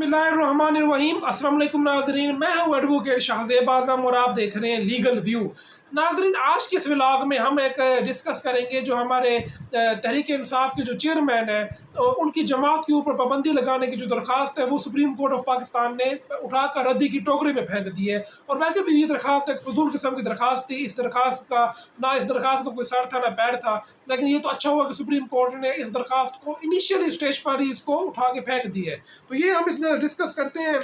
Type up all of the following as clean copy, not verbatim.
बिस्मिल्लाहिर्रहमानिर्रहीम। अस्सलाम वालेकुम नाज़रीन, मैं हूँ एडवोकेट शाहज़ेब आज़म और आप देख रहे हैं लीगल व्यू। नाज़रीन, आज के इस व्लॉग में हम एक डिस्कस करेंगे जो हमारे तहरीक इंसाफ के जो चेयरमैन हैं उनकी जमात के ऊपर पाबंदी लगाने की जो दरख्वास्त है वो सुप्रीम कोर्ट ऑफ पाकिस्तान ने उठाकर रद्दी की टोकरी में फेंक दी है। और वैसे भी ये दरख्वास्त एक फजूल किस्म की दरख्वास्त थी। इस दरख्वास्त का कोई सर था ना पैर था, लेकिन ये तो अच्छा हुआ कि सुप्रीम कोर्ट ने इस दरख्वास्त को इनिशियली स्टेज पर ही इसको उठा के फेंक दी है। तो ये हम इस डिस्कस करते हैं।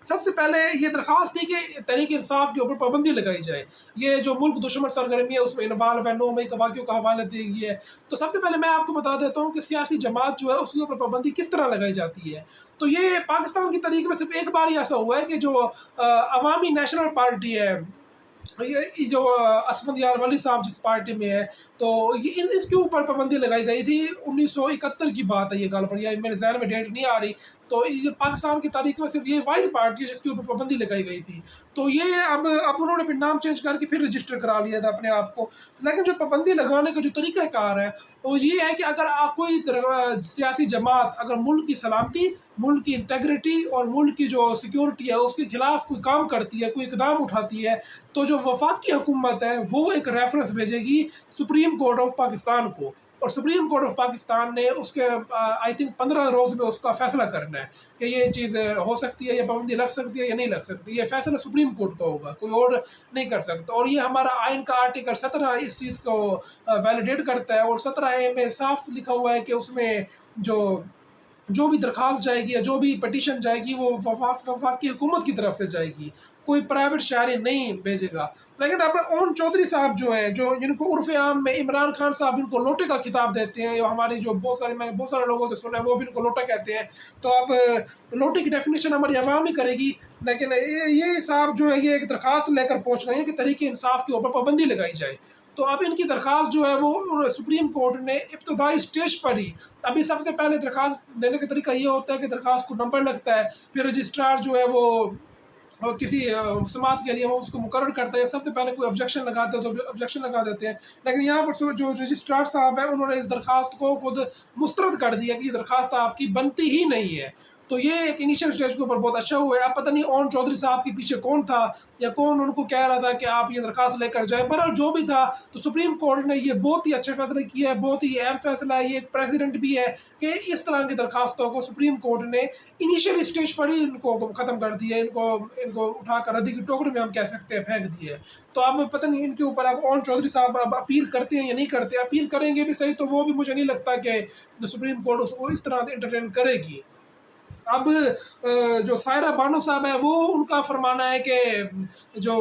सबसे पहले ये दरख्वास्त थी कि तहरीक इंसाफ के ऊपर पाबंदी लगाई जाए। ये जो मुल्क दुश्मन सरगर्मी है उसमें इन्वॉल्व है, 9 मई के वाक़ियों का हवाला दी गई है। तो सबसे पहले मैं आपको बता देता हूँ कि सियासी जमात जो है उसके ऊपर पाबंदी किस तरह लगाई जाती है। तो ये पाकिस्तान की तारीख में सिर्फ एक बार ही ऐसा हुआ है कि जो अवामी नेशनल पार्टी है, ये जो असफंद यार वली साहब जिस पार्टी में है, तो ये इनके ऊपर पाबंदी लगाई गई थी। 1971 की बात है ये गल पर, या मेरे ज़हन में डेट नहीं आ रही। तो ये पाकिस्तान की तारीख में सिर्फ ये वाहिद पार्टी है जिसके ऊपर पाबंदी लगाई गई थी। तो ये अब उन्होंने फिर नाम चेंज करके फिर रजिस्टर करा लिया था अपने आप को। लेकिन जो पाबंदी लगाने का जो तरीक़ाकार है वो ये है कि अगर कोई सियासी जमात अगर मुल्क की सलामती, मुल्क की इंटेग्रिटी और मुल्क की जो सिक्योरिटी है उसके खिलाफ कोई काम करती है, कोई इक़दाम उठाती है, तो जो वफाकी हुकूमत है वो एक रेफरेंस भेजेगी सुप्रीम कोर्ट ऑफ पाकिस्तान को। और सुप्रीम कोर्ट ऑफ पाकिस्तान ने उसके आई थिंक 15 रोज़ में उसका फ़ैसला करना है कि ये चीज़ हो सकती है, ये पाबंदी लग सकती है या नहीं लग सकती। ये फ़ैसला सुप्रीम कोर्ट का होगा, कोई और नहीं कर सकता। और ये हमारा आइन का आर्टिकल 17 इस चीज़ को वैलिडेट करता है। और 17A में साफ लिखा हुआ है कि उसमें जो भी दरख्वास्त जाएगी या जो भी पटिशन जाएगी वो वफाकी हुकूमत की तरफ से जाएगी, कोई प्राइवेट शहरी नहीं भेजेगा। लेकिन अब ओन चौधरी साहब जो हैं, जो जिनको उर्फ़ आम में इमरान खान साहब इनको लोटे का खिताब देते हैं, या हमारी जो मैंने बहुत सारे लोगों से सुना है वो भी इनको लोटा कहते हैं। तो अब लोटे की डेफिनेशन हमारी अवाम ही करेगी। लेकिन ये साहब जो है ये एक दरख्वास्त लेकर पहुँच गए हैं कि तहरीक इंसाफ के ऊपर पाबंदी लगाई जाए। तो अब इनकी दरख्वास्त जो है वो सुप्रीम कोर्ट ने इब्तदाई स्टेज पर ही, अभी सबसे पहले दरख्वास्त देने का तरीका ये होता है कि दरख्वास्त को नंबर लगता है, फिर रजिस्ट्रार जो है वो किसी समात के लिए वो उसको मुकर्रर करता है। सबसे पहले कोई ऑब्जेक्शन लगाते हैं तो ऑब्जेक्शन लगा देते हैं। लेकिन यहाँ पर जो रजिस्ट्रार साहब है उन्होंने इस दरख्वास्त को खुद मुस्तरद कर दिया कि ये दरख्वास्त आपकी बनती ही नहीं है। तो ये एक इनिशियल स्टेज के ऊपर बहुत अच्छा हुआ है। आप पता नहीं ओन चौधरी साहब के पीछे कौन था या कौन उनको कह रहा था कि आप ये दरख्वास्त लेकर जाएं। बहरहाल जो भी था, तो सुप्रीम कोर्ट ने ये बहुत ही अच्छे फैसले किया है, बहुत ही अहम फैसला है। ये एक प्रेसिडेंट भी है कि इस तरह की दरख्वास्तों को सुप्रीम कोर्ट ने इनिशियल स्टेज पर ही इनको ख़त्म कर दिया, इनको उठाकर रद्दी की टोकरी में हम कह सकते हैं फेंक दिए। तो अब पता नहीं इनके ऊपर अब ओन चौधरी साहब अब अपील करते हैं या नहीं करते। अपील करेंगे भी सही तो वो भी मुझे नहीं लगता कि सुप्रीम कोर्ट उसको इस तरह से इंटरटेन करेगी। अब जो सायरा बानो साहब है वो उनका फरमाना है कि जो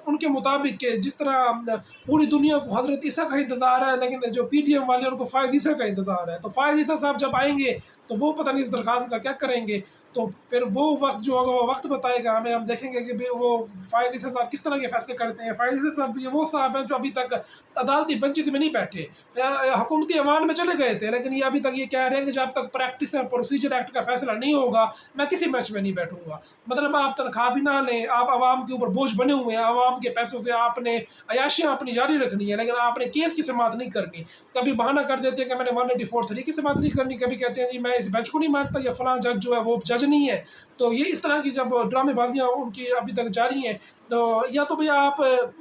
उनके मुताबिक कि जिस तरह पूरी दुनिया को हज़रत ईसा का इंतज़ार है, लेकिन जो PTM वाले उनको फ़ायज़ ईसा का इंतज़ार है। तो फ़ायज़ ईसा साहब जब आएंगे तो वो पता नहीं इस दरख्वास्त का क्या करेंगे। तो फिर वो वक्त जो होगा वो वक्त बताएगा हमें। हम देखेंगे कि भाई वो फ़ायज़ ईसा साहब किस तरह के फ़ैसले करते हैं। फ़ायज़ ईसा साहब ये वो साहब हैं जो अभी तक अदालती बेंचेस में नहीं बैठे, हुकूमती ऐवान में चले गए थे, लेकिन ये अभी तक ये कह रहे हैं कि जब तक प्रैक्टिस एंड प्रोसीजर एक्ट का फ़ैसला नहीं होगा मैं किसी मैच में नहीं बैठूंगा। मतलब आप तनख्वाह भी ना लें, आप आवाम के ऊपर बोझ बने हुए हैं, आवाम के पैसों से आपने अयाशियाँ अपनी जारी रखनी है, लेकिन आपने केस की समाअत नहीं करनी। कभी बहाना कर देते हैं कि मैंने 184(3) की समाअत नहीं करनी, कभी कहते हैं जी मैं इस बेंच को नहीं मानता या फलां जज जो है वो जज नहीं है। तो ये इस तरह की जब ड्रामेबाजियाँ उनकी अभी तक जारी हैं, तो या तो भैया आप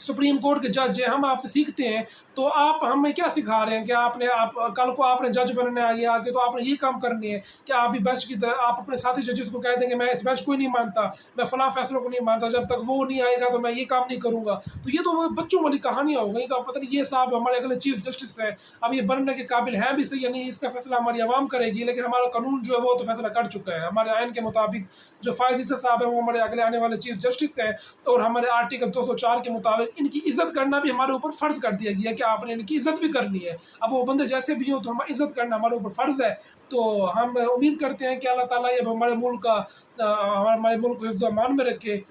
सुप्रीम कोर्ट के जज हैं, हम आपसे सीखते हैं, तो आप हमें क्या सिखा रहे हैं कि आप कल को आपने जज बनने आगे तो आपने ये काम करनी है कि आप भी बेंच की तरह आप अपने साथी जजेस को कह देंगे मैं इस बेंच को ही नहीं मानता, मैं फलां फैसलों को नहीं मानता, जब तक वो नहीं आएगा तो मैं ये काम नहीं करूँगा। तो ये तो बच्चों वाली कहानियाँ हो गई। तो पता नहीं ये साहब हमारे अगले चीफ जस्टिस हैं, अब ये बनने के काबिल हैं भी सही या नहीं इसका फैसला हमारी आवाम करेगी। लेकिन हमारा कानून जो है वो तो फैसला कर चुका है। हमारे आइन के मुताबिक जो फ़ायज़ ईसा साहब हैं वो हमारे अगले आने वाले चीफ जस्टिस हैं, और हमारे आर्टिकल 204 के मुताबिक इनकी इज़्ज़त करना भी हमारे ऊपर फ़र्ज़ कर दिया गया कि आपने इनकी इज़्ज़त भी करनी है। अब वो बंदे जैसे भी हो तो हमारी इज़्ज़त करना हमारे ऊपर फ़र्ज़ है। तो हम उम्मीद करते हैं कि अल्लाह ताला ये हमारे मुल्क को हिफ्ज़ व अमान में रखे।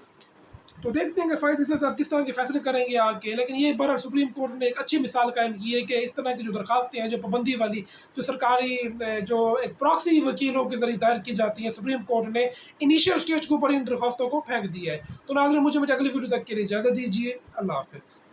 तो देखते हैं कि फ़ायज़ ईसा साहब किस तरह के फ़ैसले करेंगे आगे। लेकिन ये बहरहाल सुप्रीम कोर्ट ने एक अच्छी मिसाल कायम की है कि इस तरह की जो दरखास्तें हैं, जो पाबंदी वाली, जो सरकारी जो एक प्रॉक्सी वकीलों के ज़रिए दायर की जाती हैं, सुप्रीम कोर्ट ने इनिशियल स्टेज के ऊपर इन दरखास्तों को फेंक दिया है। तो नाज़रीन, मुझे अगली वीडियो तक के लिए इजाज़त दीजिए। अल्लाह हाफ़िज़।